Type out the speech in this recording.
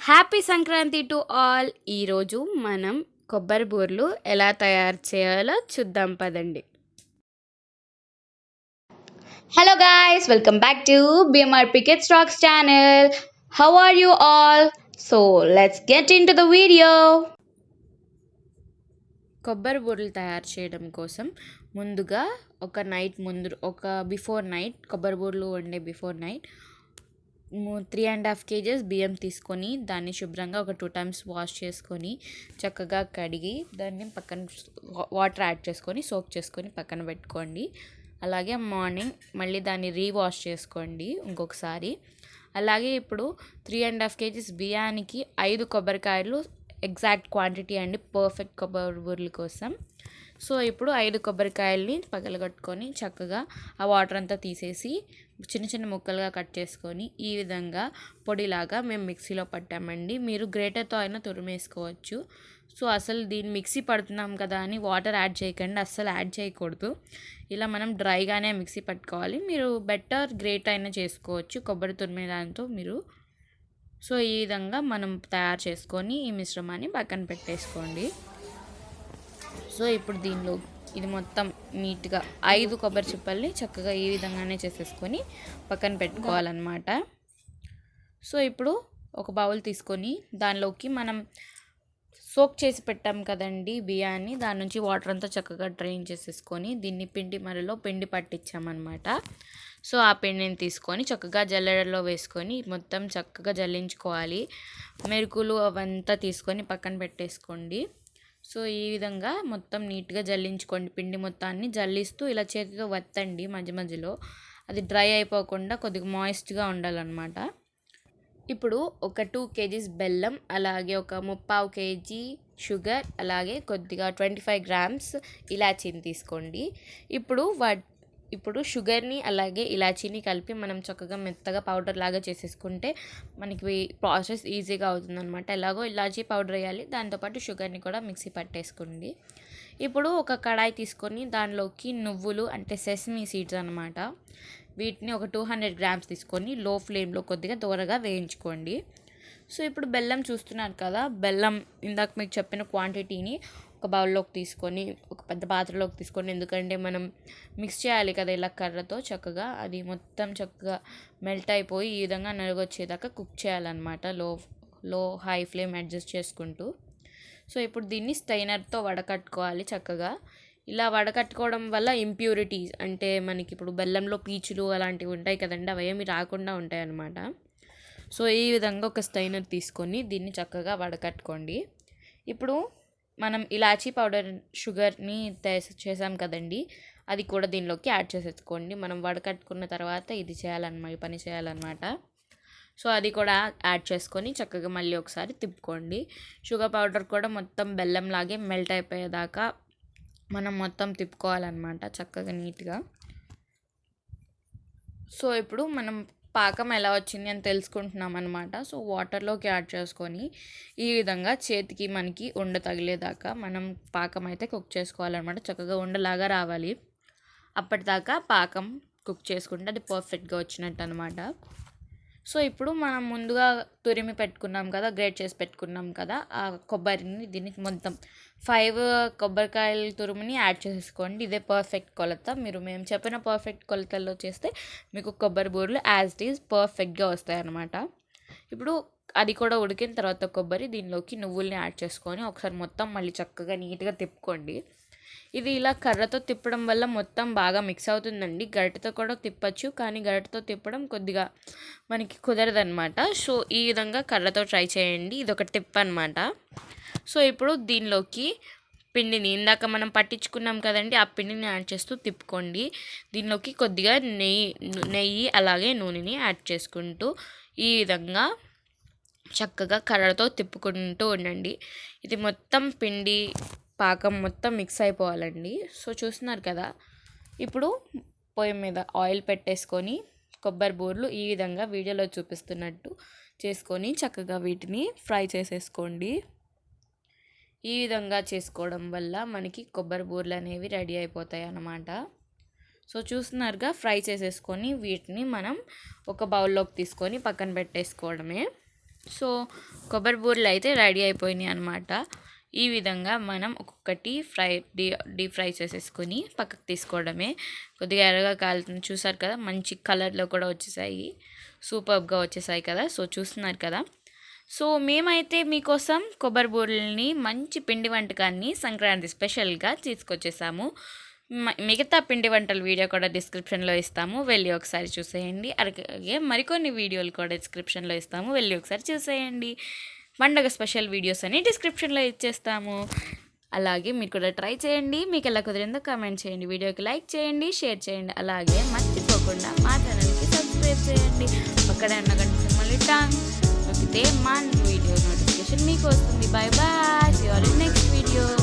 Happy Sankranti to all. ఈరోజు మనం కొబ్బరి బూరెలు ఎలా తయారు చేయాలో చూద్దాం పదండి. Hello guys, welcome back to BMRP Kids Rocks channel. How are you all? So let's get into the video. కొబ్బరి బూరెలు తయారు చేయడం కోసం ముందుగా బిఫోర్ నైట్ కొబ్బరి బూరెలు వండే బిఫోర్ నైట్ 3.5 kgs బియ్యం తీసుకొని దాన్ని శుభ్రంగా ఒక 2 times వాష్ చేసుకొని చక్కగా కడిగి దాన్ని పక్కన వాటర్ యాడ్ చేసుకొని సోక్ చేసుకొని పక్కన పెట్టుకోండి. అలాగే మార్నింగ్ మళ్ళీ దాన్ని రీవాష్ చేసుకోండి ఇంకొకసారి. అలాగే ఇప్పుడు 3.5 kgs బియ్యానికి 5 కొబ్బరికాయలు ఎగ్జాక్ట్ క్వాంటిటీ అండి, పర్ఫెక్ట్ కొబ్బరి బూరెల కోసం. సో ఇప్పుడు 5 కొబ్బరికాయలని పగలగొట్టుకొని చక్కగా ఆ వాటర్ అంతా తీసేసి చిన్న చిన్న ముక్కలుగా కట్ చేసుకొని ఈ విధంగా పొడిలాగా మేము మిక్సీలో పట్టామండి. మీరు గ్రేటర్తో అయినా తురిమేసుకోవచ్చు. సో అసలు దీన్ని మిక్సీ పడుతున్నాం కదా అని వాటర్ యాడ్ చేయకండి, అస్సలు యాడ్ చేయకూడదు. ఇలా మనం డ్రైగానే మిక్సీ పట్టుకోవాలి. మీరు బెటర్ గ్రేట్ అయినా చేసుకోవచ్చు కొబ్బరి తురిమే దాంతో మీరు. సో ఈ విధంగా మనం తయారు చేసుకొని ఈ మిశ్రమాన్ని పక్కన పెట్టేసుకోండి. సో ఇప్పుడు దీనిలో ఇది మొత్తం నీట్గా 5 కొబ్బరి చిప్పల్ని చక్కగా ఈ విధంగానే చేసేసుకొని పక్కన పెట్టుకోవాలన్నమాట. సో ఇప్పుడు ఒక బౌల్ తీసుకొని దానిలోకి మనం సోక్ చేసి పెట్టాం కదండి బియ్యాన్ని, దాని నుంచి వాటర్ అంతా చక్కగా డ్రైన్ చేసేసుకొని దీన్ని పిండి మరలో పిండి పట్టించామన్నమాట. సో ఆ పిండిని తీసుకొని చక్కగా జల్లెడలో వేసుకొని మొత్తం చక్కగా జల్లించుకోవాలి. మెరుకులు అవంతా తీసుకొని పక్కన పెట్టేసుకోండి. సో ఈ విధంగా మొత్తం నీట్గా జల్లించుకోండి. పిండి మొత్తాన్ని జల్లిస్తూ ఇలా చేతితో వత్తండి మధ్య మధ్యలో, అది డ్రై అయిపోకుండా కొద్దిగా మాయిస్ట్గా ఉండాలన్నమాట. ఇప్పుడు ఒక 2 kgs బెల్లం, అలాగే ఒక 3/4 kg షుగర్, అలాగే కొద్దిగా 25 grams ఇలాచీని తీసుకోండి. ఇప్పుడు షుగర్ని అలాగే ఇలాచీని కలిపి మనం చక్కగా మెత్తగా పౌడర్ లాగా చేసేసుకుంటే మనకి ప్రాసెస్ ఈజీగా అవుతుందన్నమాట. ఎలాగో ఇలాచీ పౌడర్ వేయాలి, దాంతోపాటు షుగర్ని కూడా మిక్సీ పట్టేసుకోండి. ఇప్పుడు ఒక కడాయి తీసుకొని దానిలోకి నువ్వులు అంటే సెసమీ సీడ్స్ అనమాట, వీటిని ఒక 200 grams తీసుకొని లో ఫ్లేమ్లో కొద్దిగా దూరగా వేయించుకోండి. సో ఇప్పుడు బెల్లం చూస్తున్నారు కదా, బెల్లం ఇందాక మీకు చెప్పిన క్వాంటిటీని ఒక బౌల్లోకి తీసుకొని ఒక పెద్ద పాత్రలోకి తీసుకొని, ఎందుకంటే మనం మిక్స్ చేయాలి కదా ఇలా కర్రతో చక్కగా, అది మొత్తం చక్కగా మెల్ట్ అయిపోయి ఈ విధంగా నలుగొచ్చేదాకా కుక్ చేయాలన్నమాట లో హై ఫ్లేమ్ అడ్జస్ట్ చేసుకుంటూ. సో ఇప్పుడు దీన్ని స్టైనర్తో వడకట్టుకోవాలి చక్కగా. ఇలా వడకట్టుకోవడం వల్ల ఇంప్యూరిటీస్ అంటే మనకి ఇప్పుడు బెల్లంలో పీచులు అలాంటివి ఉంటాయి కదండి, అవి ఏమి రాకుండా ఉంటాయి అన్నమాట. సో ఈ విధంగా ఒక స్టైనర్ తీసుకొని దీన్ని చక్కగా వడకట్టుకోండి. ఇప్పుడు మనం ఇలాచీ పౌడర్ షుగర్ని చేసాం కదండి, అది కూడా దీనిలోకి యాడ్ చేసేసుకోండి. మనం వడకట్టుకున్న తర్వాత ఇది పని చేయాలన్నమాట. సో అది కూడా యాడ్ చేసుకొని చక్కగా మళ్ళీ ఒకసారి తిప్పుకోండి. షుగర్ పౌడర్ కూడా మొత్తం బెల్లంలాగే మెల్ట్ అయిపోయేదాకా మనం మొత్తం తిప్పుకోవాలన్నమాట చక్కగా నీట్గా. సో ఇప్పుడు మనం పాకం ఎలా వచ్చింది అని తెలుసుకుంటున్నాం అనమాట. సో వాటర్లోకి యాడ్ చేసుకొని ఈ విధంగా చేతికి మనకి ఉండ తగిలేదాకా మనం పాకం అయితే కుక్ చేసుకోవాలన్నమాట. చక్కగా ఉండలాగా రావాలి, అప్పటిదాకా పాకం కుక్ చేసుకుంటే అది పర్ఫెక్ట్గా వచ్చినట్టు అనమాట. సో ఇప్పుడు మనం ముందుగా తురిమి పెట్టుకున్నాం కదా, గ్రేట్ చేసి పెట్టుకున్నాం కదా ఆ కొబ్బరిని, దీనికి మొత్తం 5 కొబ్బరికాయల తురుముని యాడ్ చేసేసుకోండి. ఇదే పర్ఫెక్ట్ కొలత. మేము చెప్పిన పర్ఫెక్ట్ కొలతల్లో చేస్తే మీకు కొబ్బరి బూరెలు యాజ్ ఇట్ ఈజ్ పర్ఫెక్ట్గా వస్తాయి అన్నమాట. ఇప్పుడు అది కూడా ఉడికిన తర్వాత కొబ్బరి దీనిలోకి నువ్వుల్ని యాడ్ చేసుకొని ఒకసారి మొత్తం మళ్ళీ చక్కగా నీట్గా తిప్పుకోండి. ఇది ఇలా కర్రతో తిప్పడం వల్ల మొత్తం బాగా మిక్స్ అవుతుందండి. గరిటెతో కూడా తిప్పచ్చు, కానీ గరిటెతో తిప్పడం కొద్దిగా మనకి కుదరదనమాట. సో ఈ విధంగా కర్రతో ట్రై చేయండి, ఇది ఒక టిప్ అనమాట. సో ఇప్పుడు దీనిలోకి పిండిని ఇందాక మనం పట్టించుకున్నాం కదండి, ఆ పిండిని యాడ్ చేస్తూ తిప్పుకోండి. దీనిలోకి కొద్దిగా నెయ్యి అలాగే నూనెని యాడ్ చేసుకుంటూ ఈ విధంగా చక్కగా కర్రతో తిప్పుకుంటూ ఉండండి. ఇది మొత్తం పిండి పాకం మొత్తం మిక్స్ అయిపోవాలండి. సో చూస్తున్నారు కదా, ఇప్పుడు పొయ్యి మీద ఆయిల్ పెట్టేసుకొని కొబ్బరి బూరెలు ఈ విధంగా వీడియోలో చూపిస్తున్నట్టు చేసుకొని చక్కగా వీటిని ఫ్రై చేసేసుకోండి. ఈ విధంగా చేసుకోవడం వల్ల మనకి కొబ్బరి బూరెలు అనేవి రెడీ అయిపోతాయి అన్నమాట. సో చూస్తున్నారుగా, ఫ్రై చేసేసుకొని వీటిని మనం ఒక బౌల్లోకి తీసుకొని పక్కన పెట్టేసుకోవడమే. సో కొబ్బరి బూరెలు అయితే రెడీ అయిపోయినాయి అనమాట. ఈ విధంగా మనం ఒక్కొక్కటి డీప్ ఫ్రై చేసేసుకొని పక్కకు తీసుకోవడమే. కొద్దిగా ఎర్రగా కాలుతుంది చూసారు కదా, మంచి కలర్లో కూడా వచ్చేసాయి, సూపర్గా వచ్చేసాయి కదా. సో చూస్తున్నారు కదా. సో మేమైతే మీకోసం కొబ్బరి బూరెల్ని మంచి పిండి వంటకాన్ని సంక్రాంతి స్పెషల్గా తీసుకొచ్చేసాము. మిగతా పిండి వంటల వీడియో కూడా డిస్క్రిప్షన్లో ఇస్తాము, వెళ్ళి ఒకసారి చూసేయండి. అలాగే మరికొన్ని వీడియోలు కూడా డిస్క్రిప్షన్లో ఇస్తాము, వెళ్ళి ఒకసారి చూసేయండి. పండగ స్పెషల్ వీడియోస్ అని డిస్క్రిప్షన్లో ఇచ్చేస్తాము. అలాగే మీరు కూడా ట్రై చేయండి. మీకు ఎలా కుదిరిందో కామెంట్ చేయండి, వీడియోకి లైక్ చేయండి, షేర్ చేయండి. అలాగే మర్చిపోకుండా మా ఛానల్కి సబ్స్క్రైబ్ చేయండి. పక్కనే ఉన్న గంట సింబల్ని టాంగ్ నొక్కితే మా వీడియో నోటిఫికేషన్ మీకు వస్తుంది. Bye bye, see you all in next video.